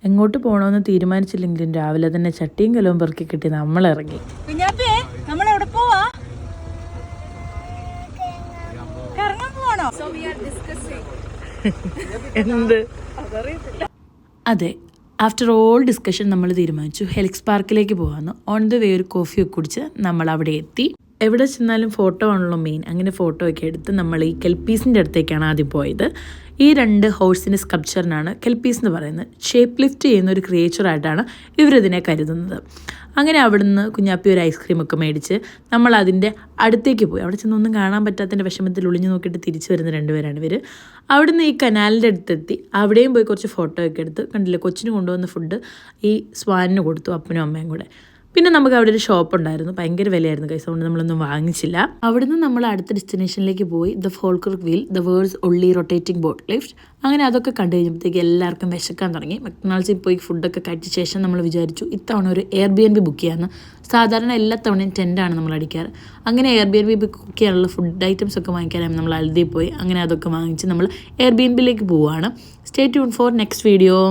എങ്ങോട്ട് പോകണമെന്ന് തീരുമാനിച്ചില്ലെങ്കിലും രാവിലെ തന്നെ ചട്ടിയും കലവും പെറുക്കി കിട്ടി നമ്മളിറങ്ങി. എന്ത് അതെ, ആഫ്റ്റർ ഓൾ ഡിസ്കഷൻ നമ്മൾ തീരുമാനിച്ചു ഹെലിക്സ് പാർക്കിലേക്ക് പോകാമെന്ന്. ഓൺ ദ വേ ഒരു കോഫിയൊക്കെ കുടിച്ച് നമ്മൾ അവിടെ എത്തി. എവിടെ ചെന്നാലും ഫോട്ടോ ആണല്ലോ മെയിൻ. അങ്ങനെ ഫോട്ടോ ഒക്കെ എടുത്ത് നമ്മൾ ഈ കെൽപ്പീസിൻ്റെ അടുത്തേക്കാണ് ആദ്യം പോയത്. ഈ 2 ഹോഴ്സിൻ്റെ സ്കൾപ്ചറിനാണ് കെൽപ്പീസ് എന്ന് പറയുന്നത്. ഷേപ്പ് ലിഫ്റ്റ് ചെയ്യുന്ന ഒരു ക്രിയേച്ചറായിട്ടാണ് ഇവരിതിനെ കരുതുന്നത്. അങ്ങനെ അവിടുന്ന് കുഞ്ഞാപ്പി ഒരു ഐസ്ക്രീമൊക്കെ മേടിച്ച് നമ്മൾ അതിൻ്റെ അടുത്തേക്ക് പോയി. അവിടെ ചെന്നൊന്നും കാണാൻ പറ്റാത്തതിൻ്റെ വിഷമത്തിൽ ഒളിഞ്ഞു നോക്കിയിട്ട് തിരിച്ചു വരുന്ന 2 പേരാണ് ഇവർ. അവിടുന്ന് ഈ കനാലിൻ്റെ അടുത്തെത്തി അവിടെയും പോയി കുറച്ച് ഫോട്ടോ ഒക്കെ എടുത്ത്, കണ്ടില്ലേ കൊച്ചിന് കൊണ്ടുവന്ന ഫുഡ് ഈ സ്വാനിന് കൊടുത്തു, അപ്പനും അമ്മയും കൂടെ. പിന്നെ നമുക്ക് അവിടെ ഒരു ഷോപ്പ് ഉണ്ടായിരുന്നു, ഭയങ്കര വിലയായിരുന്നു കൈസ്, അതുകൊണ്ട് നമ്മളൊന്നും വാങ്ങിച്ചില്ല. അവിടുന്ന് നമ്മൾ അടുത്ത ഡെസ്റ്റിനേഷനിലേക്ക് പോയി. The Falkirk wheel, the world's only rotating boat lift. അങ്ങനെ അതൊക്കെ കണ്ടു കഴിഞ്ഞപ്പോഴത്തേക്ക് എല്ലാവർക്കും വിശക്കാൻ തുടങ്ങി. മക്ഡൊണാൾഡ്സിൽ പോയി ഫുഡൊക്കെ കഴിച്ച ശേഷം നമ്മൾ വിചാരിച്ചു ഇത്തവണ ഒരു Airbnb ബുക്ക് ചെയ്യാമെന്ന്. സാധാരണ എല്ലാ തവണയും ടെൻ്റാണ് നമ്മൾ അടിക്കാറ്. അങ്ങനെ Airbnb ബുക്ക് ചെയ്യാനുള്ള ഫുഡ് ഐറ്റംസ് ഒക്കെ വാങ്ങിക്കാനായി നമ്മൾ അൽദിയിൽ പോയി. അങ്ങനെ അതൊക്കെ വാങ്ങിച്ച് നമ്മൾ Airbnbയിലേക്ക് പോവുകയാണ്. Stay tune for next video.